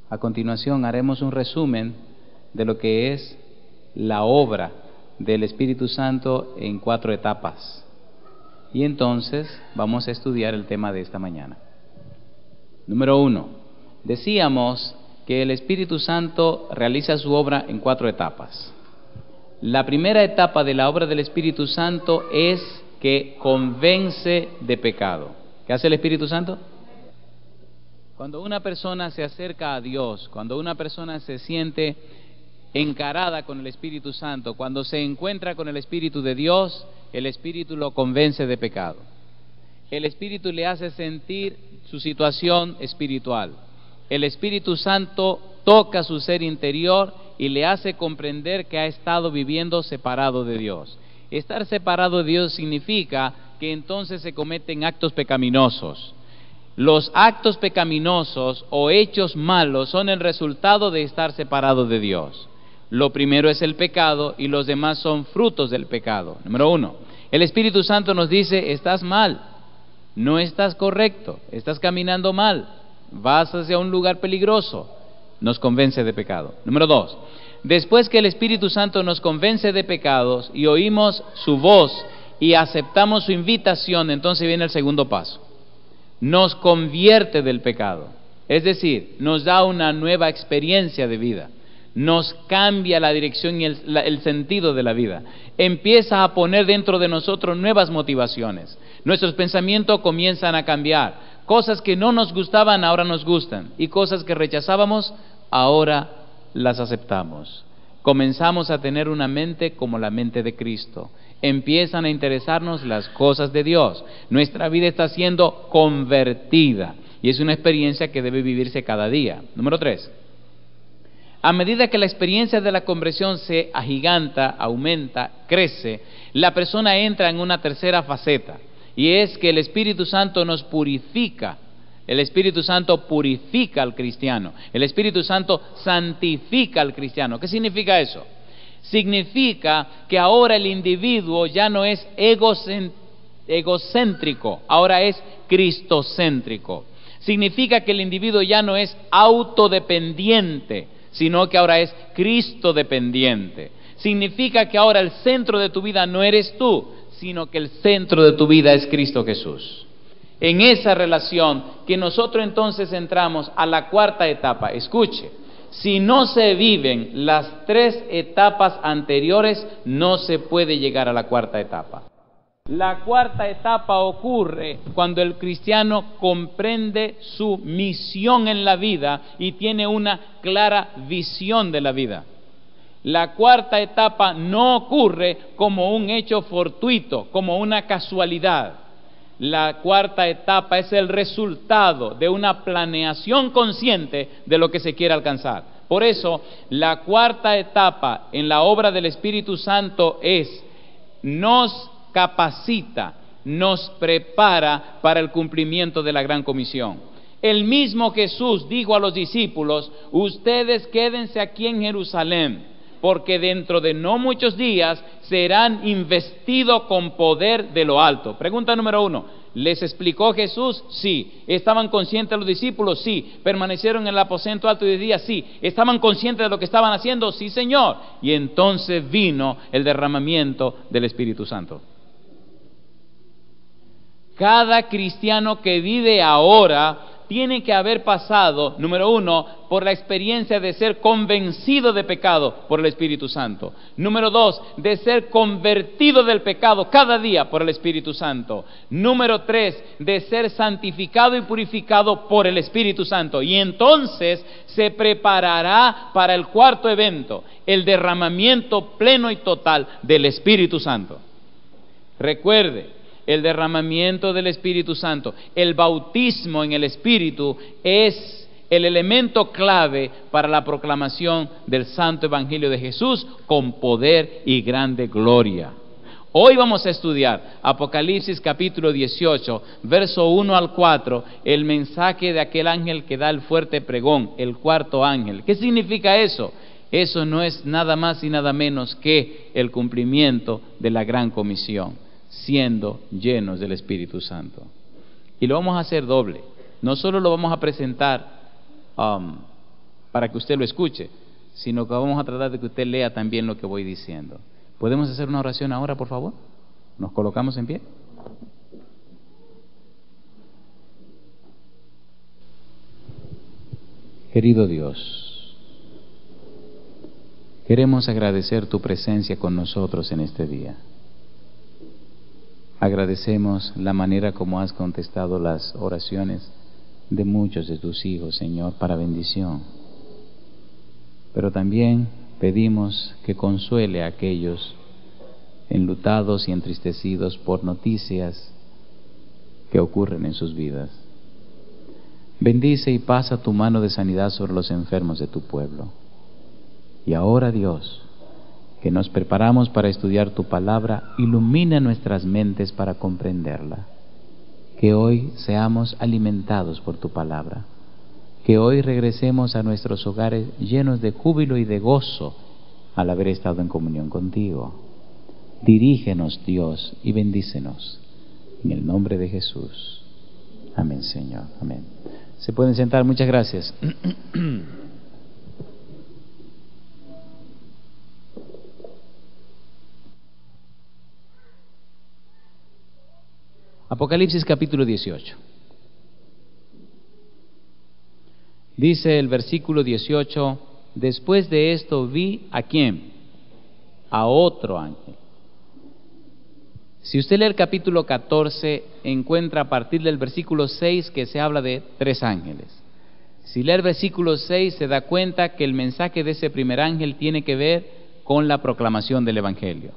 A continuación haremos un resumen de lo que es la obra del Espíritu Santo en 4 etapas. Y entonces vamos a estudiar el tema de esta mañana. Número 1. Decíamos que el Espíritu Santo realiza su obra en 4 etapas. La primera etapa de la obra del Espíritu Santo es que convence de pecado. ¿Qué hace el Espíritu Santo? Cuando una persona se acerca a Dios, cuando una persona se siente encarada con el Espíritu Santo, cuando se encuentra con el Espíritu de Dios, el Espíritu lo convence de pecado. El Espíritu le hace sentir su situación espiritual. El Espíritu Santo toca su ser interior y le hace comprender que ha estado viviendo separado de Dios. Estar separado de Dios significa que entonces se cometen actos pecaminosos. Los actos pecaminosos o hechos malos son el resultado de estar separado de Dios. Lo primero es el pecado y los demás son frutos del pecado. Número 1, el Espíritu Santo nos dice: estás mal, no estás correcto, estás caminando mal, vas hacia un lugar peligroso. Nos convence de pecado. Número 2, después que el Espíritu Santo nos convence de pecados y oímos su voz y aceptamos su invitación, entonces viene el segundo paso. Nos convierte del pecado, es decir, nos da una nueva experiencia de vida, nos cambia la dirección y el sentido de la vida, empieza a poner dentro de nosotros nuevas motivaciones, nuestros pensamientos comienzan a cambiar, cosas que no nos gustaban ahora nos gustan y cosas que rechazábamos ahora las aceptamos. Comenzamos a tener una mente como la mente de Cristo. Empiezan a interesarnos las cosas de Dios. Nuestra vida está siendo convertida y es una experiencia que debe vivirse cada día. Número 3. A medida que la experiencia de la conversión se agiganta, aumenta, crece, la persona entra en una tercera faceta y es que el Espíritu Santo nos purifica. El Espíritu Santo purifica al cristiano. El Espíritu Santo santifica al cristiano. ¿Qué significa eso? Significa que ahora el individuo ya no es egocéntrico, ahora es cristocéntrico. Significa que el individuo ya no es autodependiente, sino que ahora es cristodependiente. Significa que ahora el centro de tu vida no eres tú, sino que el centro de tu vida es Cristo Jesús. En esa relación que nosotros entonces entramos a la 4ª etapa. Escuche, si no se viven las 3 etapas anteriores, no se puede llegar a la 4ª etapa. La 4ª etapa ocurre cuando el cristiano comprende su misión en la vida y tiene una clara visión de la vida. La 4ª etapa no ocurre como un hecho fortuito, como una casualidad. La 4ª etapa es el resultado de una planeación consciente de lo que se quiere alcanzar. Por eso, la 4ª etapa en la obra del Espíritu Santo nos capacita, nos prepara para el cumplimiento de la gran comisión. El mismo Jesús dijo a los discípulos: ustedes quédense aquí en Jerusalén, porque dentro de no muchos días serán investidos con poder de lo alto. Pregunta número 1, ¿les explicó Jesús? Sí. ¿Estaban conscientes los discípulos? Sí. ¿Permanecieron en el aposento alto de día? Sí. ¿Estaban conscientes de lo que estaban haciendo? Sí, Señor. Y entonces vino el derramamiento del Espíritu Santo. Cada cristiano que vive ahora tiene que haber pasado, número 1, por la experiencia de ser convencido de pecado por el Espíritu Santo. Número 2, de ser convertido del pecado cada día por el Espíritu Santo. Número 3, de ser santificado y purificado por el Espíritu Santo. Y entonces se preparará para el 4º evento, el derramamiento pleno y total del Espíritu Santo. Recuerde, el derramamiento del Espíritu Santo, el bautismo en el Espíritu es el elemento clave para la proclamación del Santo Evangelio de Jesús con poder y grande gloria. Hoy vamos a estudiar Apocalipsis capítulo 18, verso 1 al 4, el mensaje de aquel ángel que da el fuerte pregón, el 4º ángel. ¿Qué significa eso? Eso no es nada más y nada menos que el cumplimiento de la gran comisión, siendo llenos del Espíritu Santo. Y lo vamos a hacer doble. No solo lo vamos a presentar para que usted lo escuche, sino que vamos a tratar de que usted lea también lo que voy diciendo. ¿Podemos hacer una oración ahora, por favor? ¿Nos colocamos en pie? Querido Dios, queremos agradecer tu presencia con nosotros en este día. Agradecemos la manera como has contestado las oraciones de muchos de tus hijos, Señor, para bendición. Pero también pedimos que consuele a aquellos enlutados y entristecidos por noticias que ocurren en sus vidas. Bendice y pasa tu mano de sanidad sobre los enfermos de tu pueblo. Y ahora, Dios, que nos preparamos para estudiar tu palabra, ilumina nuestras mentes para comprenderla. Que hoy seamos alimentados por tu palabra. Que hoy regresemos a nuestros hogares llenos de júbilo y de gozo al haber estado en comunión contigo. Dirígenos, Dios, y bendícenos. En el nombre de Jesús. Amén, Señor. Amén. Se pueden sentar. Muchas gracias. Apocalipsis capítulo 18. Dice el versículo 18, después de esto vi ¿a quién? A otro ángel. Si usted lee el capítulo 14, encuentra a partir del versículo 6 que se habla de 3 ángeles. Si lee el versículo 6, se da cuenta que el mensaje de ese primer ángel tiene que ver con la proclamación del Evangelio.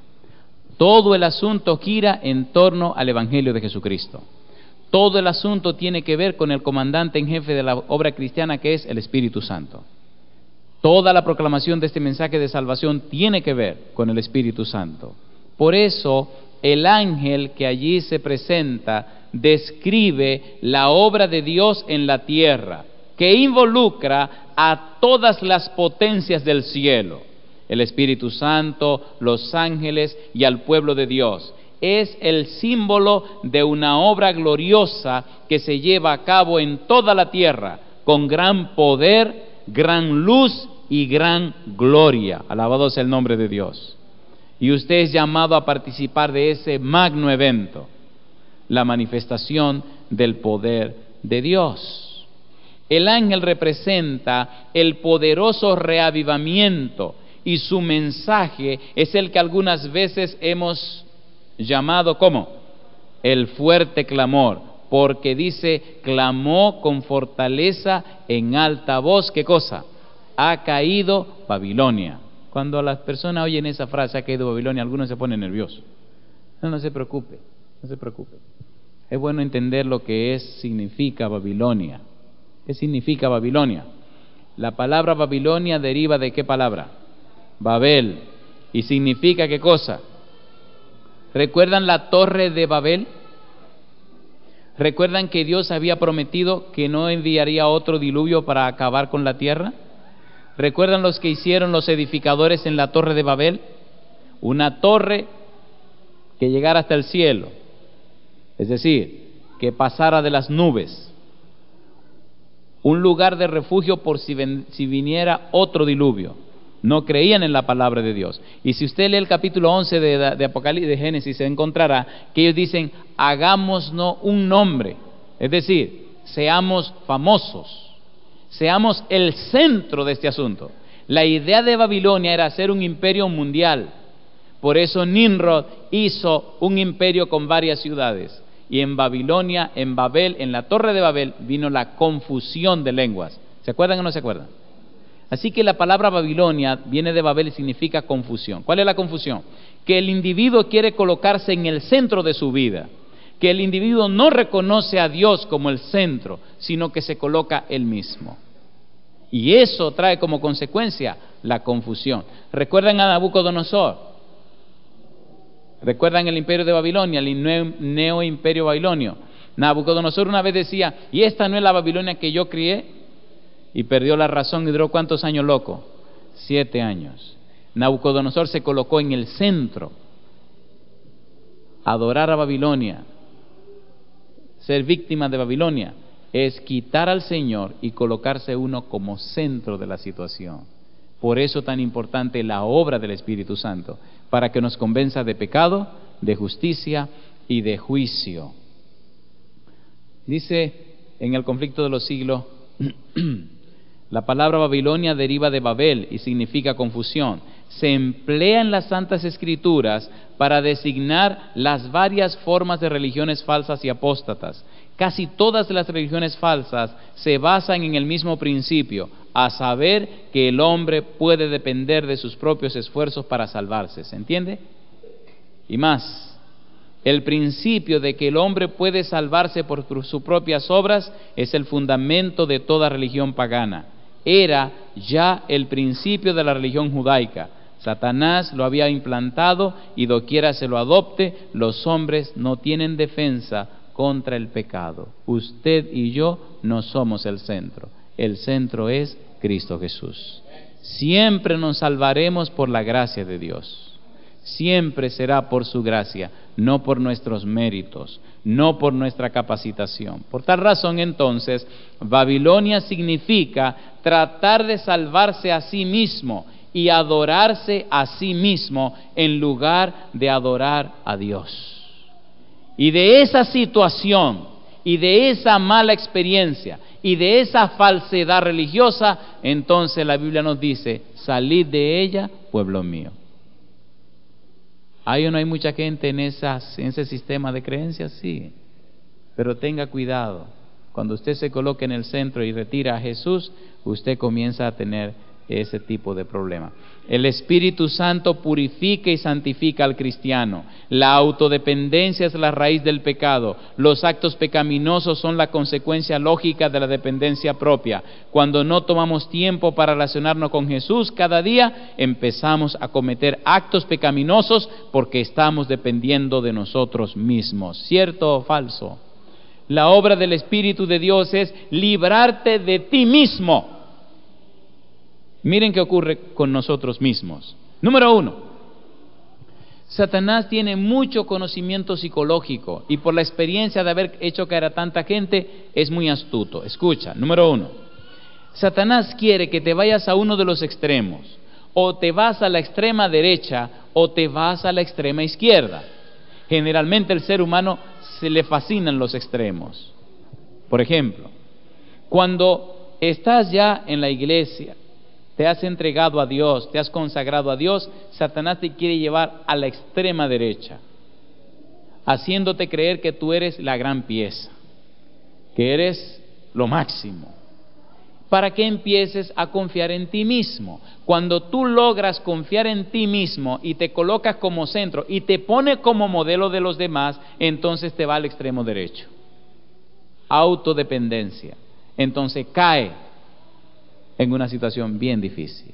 Todo el asunto gira en torno al Evangelio de Jesucristo. Todo el asunto tiene que ver con el comandante en jefe de la obra cristiana, que es el Espíritu Santo. Toda la proclamación de este mensaje de salvación tiene que ver con el Espíritu Santo. Por eso, el ángel que allí se presenta describe la obra de Dios en la tierra, que involucra a todas las potencias del cielo, el Espíritu Santo, los ángeles y al pueblo de Dios. Es el símbolo de una obra gloriosa que se lleva a cabo en toda la tierra, con gran poder, gran luz y gran gloria. Alabado sea el nombre de Dios. Y usted es llamado a participar de ese magno evento, la manifestación del poder de Dios. El ángel representa el poderoso reavivamiento y su mensaje es el que algunas veces hemos llamado ¿cómo? El fuerte clamor, porque dice, clamó con fortaleza en alta voz, ¿qué cosa? Ha caído Babilonia. Cuando las personas oyen esa frase, ha caído Babilonia, algunos se ponen nerviosos. No se preocupe, no se preocupe. Es bueno entender lo que significa Babilonia. ¿Qué significa Babilonia? La palabra Babilonia deriva de ¿qué palabra? Babel. ¿Y significa qué cosa? ¿Recuerdan la torre de Babel? ¿Recuerdan que Dios había prometido que no enviaría otro diluvio para acabar con la tierra? ¿Recuerdan los que hicieron los edificadores en la torre de Babel? Una torre que llegara hasta el cielo, es decir, que pasara de las nubes. Un lugar de refugio por si viniera otro diluvio. No creían en la palabra de Dios. Y si usted lee el capítulo 11 de Apocalipsis, de Génesis, se encontrará que ellos dicen, hagámonos un nombre. Es decir, seamos famosos, seamos el centro de este asunto. La idea de Babilonia era hacer un imperio mundial. Por eso Nimrod hizo un imperio con varias ciudades. Y en Babilonia, en Babel, en la torre de Babel, vino la confusión de lenguas. ¿Se acuerdan o no se acuerdan? Así que la palabra Babilonia viene de Babel y significa confusión. ¿Cuál es la confusión? Que el individuo quiere colocarse en el centro de su vida, que el individuo no reconoce a Dios como el centro, sino que se coloca él mismo. Y eso trae como consecuencia la confusión. ¿Recuerdan a Nabucodonosor? ¿Recuerdan el imperio de Babilonia, el neoimperio babilonio? Nabucodonosor una vez decía, ¿y esta no es la Babilonia que yo crié? Y perdió la razón y duró ¿cuántos años loco? 7 años. Nabucodonosor se colocó en el centro. Adorar a Babilonia, ser víctima de Babilonia, es quitar al Señor y colocarse uno como centro de la situación. Por eso tan importante la obra del Espíritu Santo, para que nos convenza de pecado, de justicia y de juicio. Dice en el conflicto de los siglos, la palabra Babilonia deriva de Babel y significa confusión. Se emplea en las Santas Escrituras para designar las varias formas de religiones falsas y apóstatas. Casi todas las religiones falsas se basan en el mismo principio, a saber que el hombre puede depender de sus propios esfuerzos para salvarse. ¿Se entiende? Y más, el principio de que el hombre puede salvarse por sus propias obras es el fundamento de toda religión pagana. Era ya el principio de la religión judaica. Satanás lo había implantado y doquiera se lo adopte, los hombres no tienen defensa contra el pecado. Usted y yo no somos el centro. El centro es Cristo Jesús. Siempre nos salvaremos por la gracia de Dios. Siempre será por su gracia, no por nuestros méritos, no por nuestra capacitación. Por tal razón, entonces, Babilonia significa tratar de salvarse a sí mismo y adorarse a sí mismo en lugar de adorar a Dios. Y de esa situación, y de esa mala experiencia, y de esa falsedad religiosa, entonces la Biblia nos dice, salid de ella, pueblo mío. ¿Hay o no hay mucha gente en ese sistema de creencias? Sí, pero tenga cuidado. Cuando usted se coloque en el centro y retira a Jesús, usted comienza a tener ese tipo de problema. El Espíritu Santo purifica y santifica al cristiano. La autodependencia es la raíz del pecado. Los actos pecaminosos son la consecuencia lógica de la dependencia propia. Cuando no tomamos tiempo para relacionarnos con Jesús cada día, empezamos a cometer actos pecaminosos porque estamos dependiendo de nosotros mismos. ¿Cierto o falso? La obra del Espíritu de Dios es librarte de ti mismo. Miren qué ocurre con nosotros mismos. Número 1, Satanás tiene mucho conocimiento psicológico y por la experiencia de haber hecho caer a tanta gente es muy astuto. Escucha, número 1, Satanás quiere que te vayas a uno de los extremos, o te vas a la extrema derecha o te vas a la extrema izquierda. Generalmente el ser humano se le fascinan los extremos. Por ejemplo, cuando estás ya en la iglesia, te has entregado a Dios, te has consagrado a Dios, Satanás te quiere llevar a la extrema derecha, haciéndote creer que tú eres la gran pieza, que eres lo máximo, para que empieces a confiar en ti mismo. Cuando tú logras confiar en ti mismo y te colocas como centro y te pone como modelo de los demás, entonces te va al extremo derecho. Autodependencia. Entonces cae en una situación bien difícil.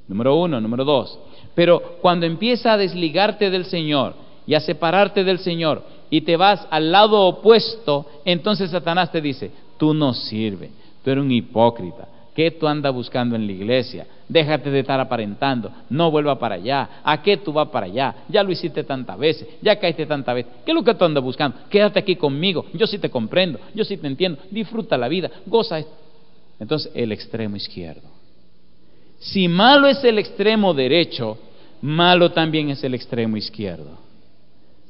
Número 1, número 2. Pero cuando empieza a desligarte del Señor y a separarte del Señor y te vas al lado opuesto, entonces Satanás te dice, tú no sirves, tú eres un hipócrita, ¿qué tú andas buscando en la iglesia? Déjate de estar aparentando, no vuelva para allá. ¿A qué tú vas para allá? Ya lo hiciste tantas veces, ya caíste tantas veces. ¿Qué es lo que tú andas buscando? Quédate aquí conmigo, yo sí te comprendo, yo sí te entiendo, disfruta la vida, goza esto. Entonces, el extremo izquierdo. Si malo es el extremo derecho, malo también es el extremo izquierdo.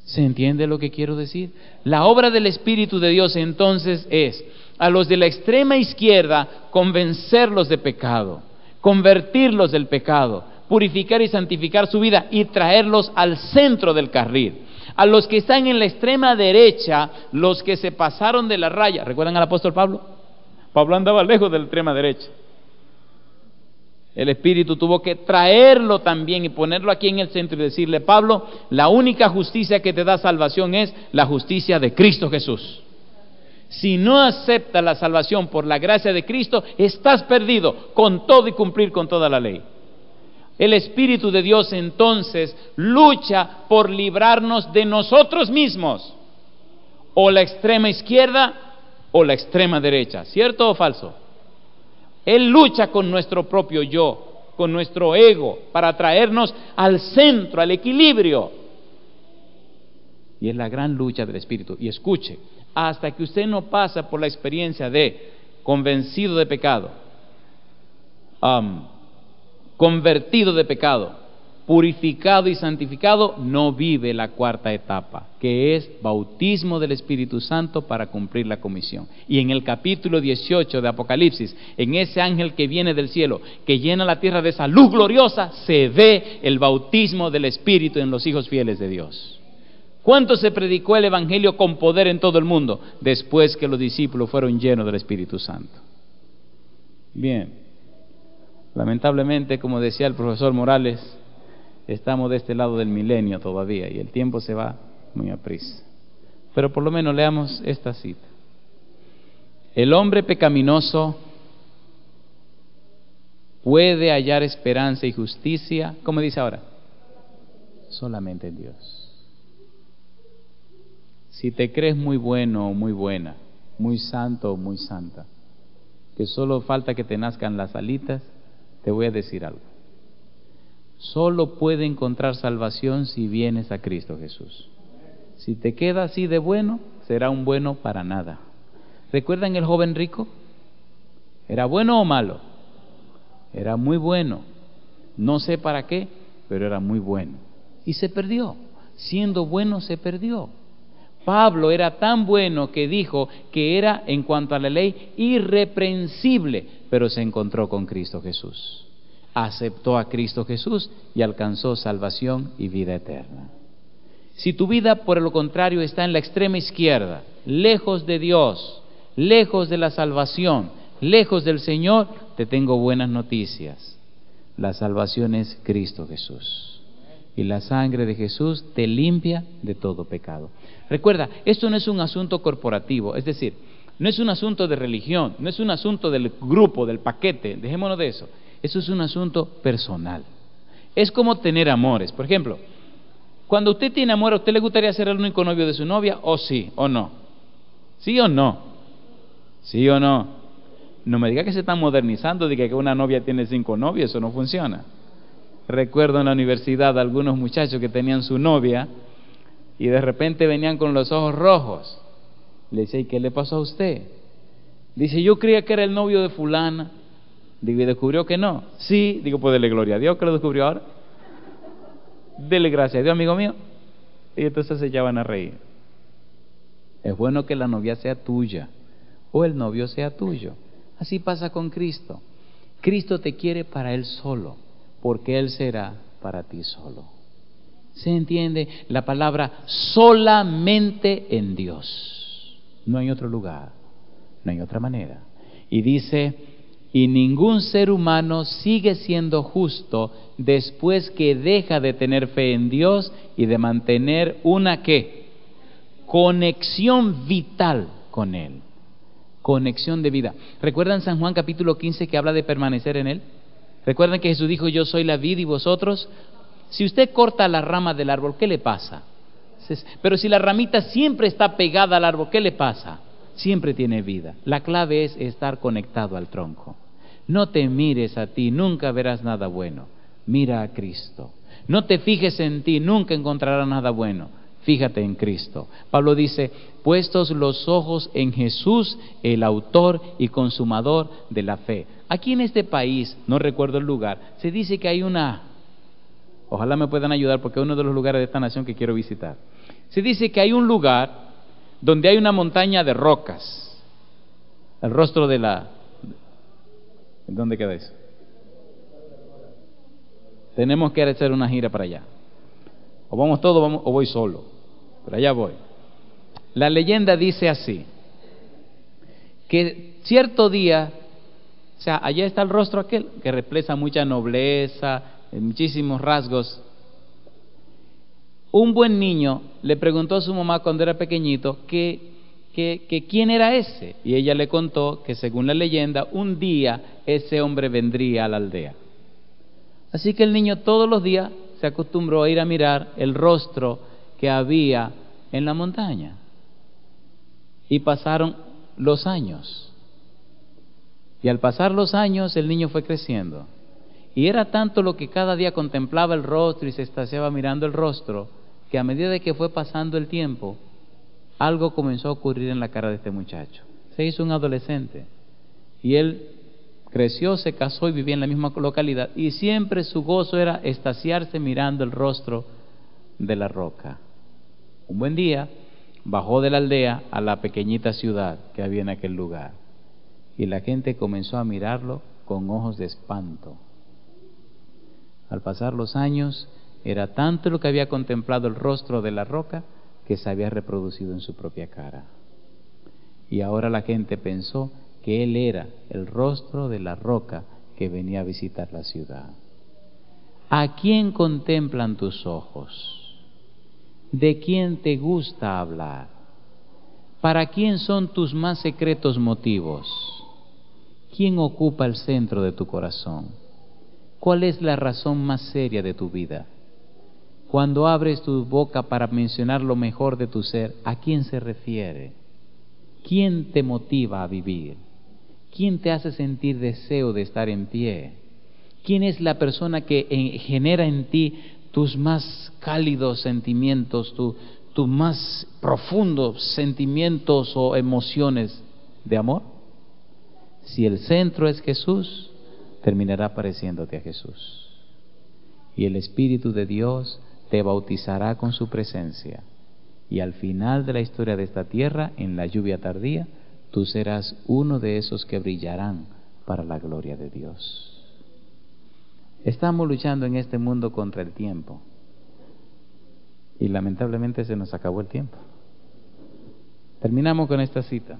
¿Se entiende lo que quiero decir? La obra del Espíritu de Dios entonces es a los de la extrema izquierda convencerlos de pecado, convertirlos del pecado, purificar y santificar su vida y traerlos al centro del carril. A los que están en la extrema derecha, los que se pasaron de la raya. ¿Recuerdan al apóstol Pablo? Pablo andaba lejos de la extrema derecha. El Espíritu tuvo que traerlo también y ponerlo aquí en el centro y decirle, Pablo, la única justicia que te da salvación es la justicia de Cristo Jesús. Si no aceptas la salvación por la gracia de Cristo, estás perdido con todo y cumplir con toda la ley. El Espíritu de Dios entonces lucha por librarnos de nosotros mismos, o la extrema izquierda o la extrema derecha, ¿cierto o falso? Él lucha con nuestro propio yo, con nuestro ego, para traernos al centro, al equilibrio. Y es la gran lucha del Espíritu. Y escuche, hasta que usted no pasa por la experiencia de convencido de pecado, convertido de pecado, purificado y santificado, no vive la cuarta etapa, que es bautismo del Espíritu Santo para cumplir la comisión. Y en el capítulo 18 de Apocalipsis, en ese ángel que viene del cielo, que llena la tierra de esa luz gloriosa, se ve el bautismo del Espíritu en los hijos fieles de Dios. ¿Cuánto se predicó el Evangelio con poder en todo el mundo después que los discípulos fueron llenos del Espíritu Santo? Bien, lamentablemente, como decía el profesor Morales, estamos de este lado del milenio todavía y el tiempo se va muy aprisa. Pero por lo menos leamos esta cita. El hombre pecaminoso puede hallar esperanza y justicia, ¿cómo dice ahora? Solamente en Dios. Si te crees muy bueno o muy buena, muy santo o muy santa, que solo falta que te nazcan las alitas, te voy a decir algo. Solo puede encontrar salvación si vienes a Cristo Jesús. Si te quedas así de bueno, será un bueno para nada. ¿Recuerdan el joven rico? ¿Era bueno o malo? Era muy bueno. No sé para qué, pero era muy bueno. Y se perdió. Siendo bueno, se perdió. Pablo era tan bueno que dijo que era, en cuanto a la ley, irreprensible, pero se encontró con Cristo Jesús. Aceptó a Cristo Jesús y alcanzó salvación y vida eterna. Si tu vida, por el contrario, está en la extrema izquierda, lejos de Dios, lejos de la salvación, lejos del Señor, te tengo buenas noticias. La salvación es Cristo Jesús. Y la sangre de Jesús te limpia de todo pecado. Recuerda, esto no es un asunto corporativo, es decir, no es un asunto de religión, no es un asunto del grupo, del paquete, dejémonos de eso. Eso es un asunto personal. Es como tener amores. Por ejemplo, cuando usted tiene amor, ¿a usted le gustaría ser el único novio de su novia? ¿O sí o no? ¿Sí o no? ¿Sí o no? No me diga que se están modernizando, diga que una novia tiene 5 novios, eso no funciona. Recuerdo en la universidad algunos muchachos que tenían su novia y de repente venían con los ojos rojos. Le decía, ¿y qué le pasó a usted? Dice, yo creía que era el novio de fulana. Digo, ¿y descubrió que no? Sí. Digo, pues dele gloria a Dios que lo descubrió ahora. Dele gracias a Dios, amigo mío. Y entonces se echaban a reír. Es bueno que la novia sea tuya o el novio sea tuyo. Así pasa con Cristo. Cristo te quiere para Él solo, porque Él será para ti solo. ¿Se entiende? La palabra solamente en Dios. No hay otro lugar, no hay otra manera. Y dice, y ningún ser humano sigue siendo justo después que deja de tener fe en Dios y de mantener una ¿qué? Conexión vital con Él. Conexión de vida. ¿Recuerdan San Juan capítulo 15 que habla de permanecer en Él? ¿Recuerdan que Jesús dijo, yo soy la vid y vosotros? Si usted corta la rama del árbol, ¿qué le pasa? Pero si la ramita siempre está pegada al árbol, ¿qué le pasa? Siempre tiene vida. La clave es estar conectado al tronco. No te mires a ti, nunca verás nada bueno. Mira a Cristo. No te fijes en ti, nunca encontrarás nada bueno. Fíjate en Cristo. Pablo dice, puestos los ojos en Jesús, el autor y consumador de la fe. Aquí en este país, no recuerdo el lugar, se dice que hay ojalá me puedan ayudar porque es uno de los lugares de esta nación que quiero visitar. Se dice que hay un lugar donde hay una montaña de rocas. El rostro de ¿dónde queda eso? Tenemos que hacer una gira para allá. O vamos todos o voy solo. Pero allá voy. La leyenda dice así, que cierto día, o sea, allá está el rostro aquel que refleja mucha nobleza, muchísimos rasgos. Un buen niño le preguntó a su mamá cuando era pequeñito que quién era ese, y ella le contó que según la leyenda, un día ese hombre vendría a la aldea. Así que el niño todos los días se acostumbró a ir a mirar el rostro que había en la montaña. Y pasaron los años. Y al pasar los años, el niño fue creciendo. Y era tanto lo que cada día contemplaba el rostro y se extasiaba mirando el rostro, que a medida de que fue pasando el tiempo, algo comenzó a ocurrir en la cara de este muchacho. Se hizo un adolescente y él creció, se casó y vivía en la misma localidad, y siempre su gozo era extasiarse mirando el rostro de la roca. Un buen día bajó de la aldea a la pequeñita ciudad que había en aquel lugar, y la gente comenzó a mirarlo con ojos de espanto. Al pasar los años, era tanto lo que había contemplado el rostro de la roca que se había reproducido en su propia cara. Y ahora la gente pensó que él era el rostro de la roca que venía a visitar la ciudad. ¿A quién contemplan tus ojos? ¿De quién te gusta hablar? ¿Para quién son tus más secretos motivos? ¿Quién ocupa el centro de tu corazón? ¿Cuál es la razón más seria de tu vida? Cuando abres tu boca para mencionar lo mejor de tu ser, ¿a quién se refiere? ¿Quién te motiva a vivir? ¿Quién te hace sentir deseo de estar en pie? ¿Quién es la persona que genera en ti tus más cálidos sentimientos, tus más profundos sentimientos o emociones de amor? Si el centro es Jesús, terminará pareciéndote a Jesús. Y el Espíritu de Dios te bautizará con su presencia. Y al final de la historia de esta tierra, en la lluvia tardía, tú serás uno de esos que brillarán para la gloria de Dios. Estamos luchando en este mundo contra el tiempo. Y lamentablemente se nos acabó el tiempo. Terminamos con esta cita.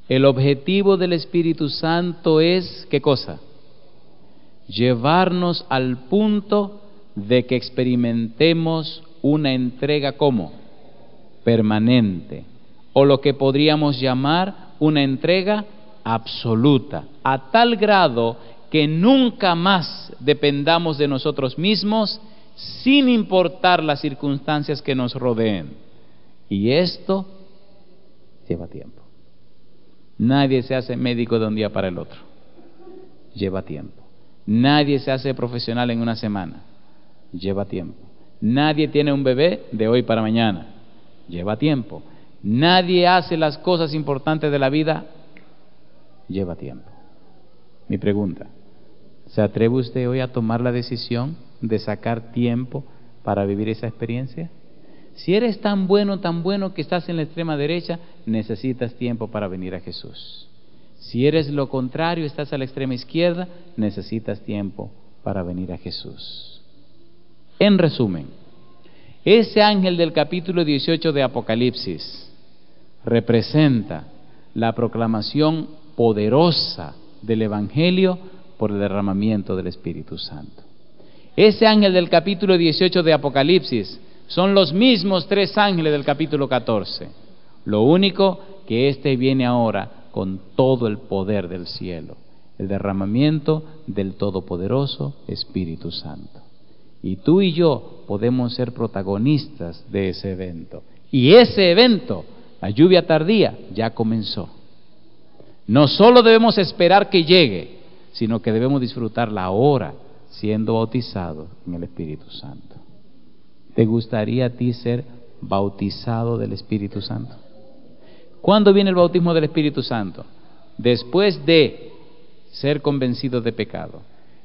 El objetivo del Espíritu Santo es, ¿qué cosa? Llevarnos al punto de que experimentemos una entrega como permanente, o lo que podríamos llamar una entrega absoluta, a tal grado que nunca más dependamos de nosotros mismos, sin importar las circunstancias que nos rodeen. Y esto lleva tiempo. Nadie se hace médico de un día para el otro. Lleva tiempo. Nadie se hace profesional en una semana. Lleva tiempo. Nadie tiene un bebé de hoy para mañana. Lleva tiempo. Nadie hace las cosas importantes de la vida. Lleva tiempo. Mi pregunta: ¿se atreve usted hoy a tomar la decisión de sacar tiempo para vivir esa experiencia? Si eres tan bueno que estás en la extrema derecha, necesitas tiempo para venir a Jesús. Si eres lo contrario, estás a la extrema izquierda, necesitas tiempo para venir a Jesús. En resumen, ese ángel del capítulo 18 de Apocalipsis representa la proclamación poderosa del Evangelio por el derramamiento del Espíritu Santo. Ese ángel del capítulo 18 de Apocalipsis son los mismos 3 ángeles del capítulo 14. Lo único que este viene ahora con todo el poder del cielo, el derramamiento del todopoderoso Espíritu Santo. Y tú y yo podemos ser protagonistas de ese evento. Y ese evento, la lluvia tardía, ya comenzó. No solo debemos esperar que llegue, sino que debemos disfrutarla ahora, siendo bautizados en el Espíritu Santo. ¿Te gustaría a ti ser bautizado del Espíritu Santo? ¿Cuándo viene el bautismo del Espíritu Santo? Después de ser convencido de pecado,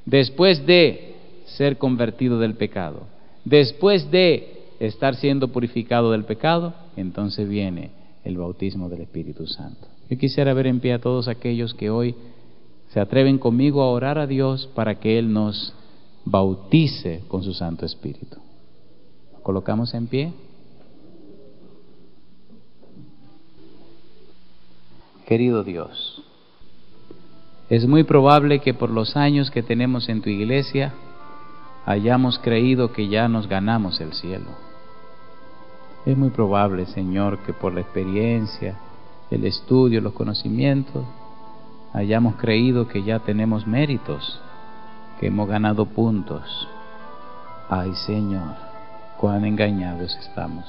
después de ser convertido del pecado, después de estar siendo purificado del pecado, entonces viene el bautismo del Espíritu Santo. Yo quisiera ver en pie a todos aquellos que hoy se atreven conmigo a orar a Dios para que Él nos bautice con su Santo Espíritu. ¿Colocamos en pie? Querido Dios, es muy probable que por los años que tenemos en tu iglesia hayamos creído que ya nos ganamos el cielo. Es muy probable, Señor, que por la experiencia, el estudio, los conocimientos, hayamos creído que ya tenemos méritos, que hemos ganado puntos. Ay, Señor, cuán engañados estamos.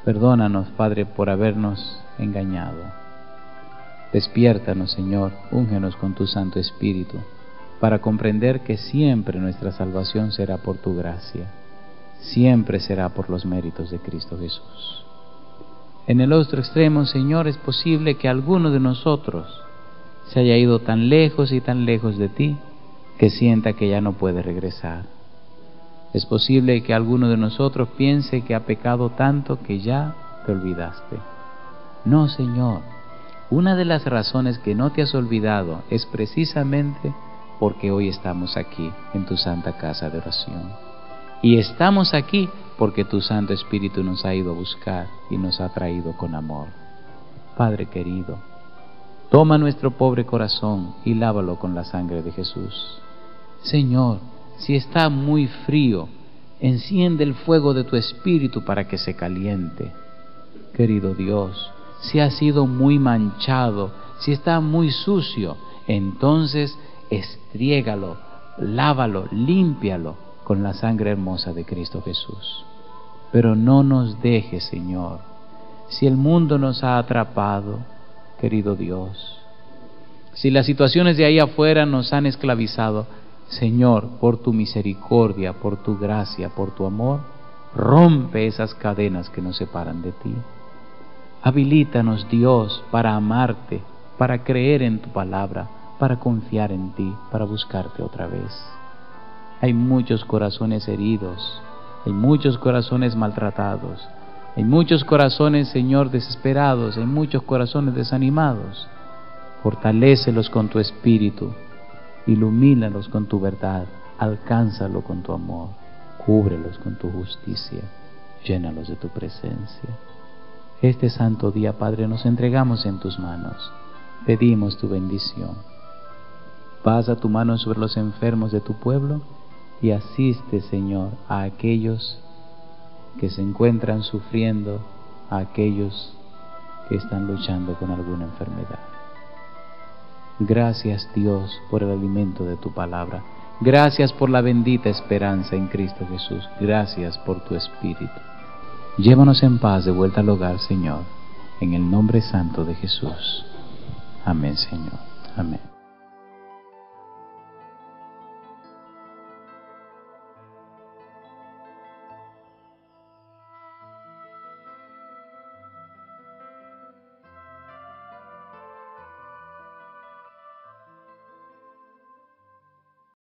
Perdónanos, Padre, por habernos engañado. Despiértanos, Señor, úngenos con tu Santo Espíritu, para comprender que siempre nuestra salvación será por tu gracia, siempre será por los méritos de Cristo Jesús. En el otro extremo, Señor, es posible que alguno de nosotros se haya ido tan lejos y tan lejos de ti que sienta que ya no puede regresar. Es posible que alguno de nosotros piense que ha pecado tanto que ya te olvidaste. No, Señor, una de las razones que no te has olvidado es precisamente porque hoy estamos aquí en tu santa casa de oración. Y estamos aquí porque tu Santo Espíritu nos ha ido a buscar y nos ha traído con amor. Padre querido, toma nuestro pobre corazón y lávalo con la sangre de Jesús. Señor, si está muy frío, enciende el fuego de tu Espíritu para que se caliente. Querido Dios, si ha sido muy manchado, si está muy sucio, entonces estriégalo, lávalo, límpialo con la sangre hermosa de Cristo Jesús. Pero no nos dejes, Señor, si el mundo nos ha atrapado, querido Dios, si las situaciones de ahí afuera nos han esclavizado, Señor, por tu misericordia, por tu gracia, por tu amor, rompe esas cadenas que nos separan de ti. Habilítanos, Dios, para amarte, para creer en tu palabra, para confiar en ti, para buscarte otra vez. Hay muchos corazones heridos, hay muchos corazones maltratados, hay muchos corazones, Señor, desesperados, hay muchos corazones desanimados. Fortalécelos con tu Espíritu, ilumínalos con tu verdad, alcánzalo con tu amor, cúbrelos con tu justicia, llénalos de tu presencia. Este santo día, Padre, nos entregamos en tus manos, pedimos tu bendición. Pasa tu mano sobre los enfermos de tu pueblo y asiste, Señor, a aquellos que se encuentran sufriendo, a aquellos que están luchando con alguna enfermedad. Gracias, Dios, por el alimento de tu palabra. Gracias por la bendita esperanza en Cristo Jesús. Gracias por tu Espíritu. Llévanos en paz de vuelta al hogar, Señor, en el nombre santo de Jesús. Amén, Señor. Amén.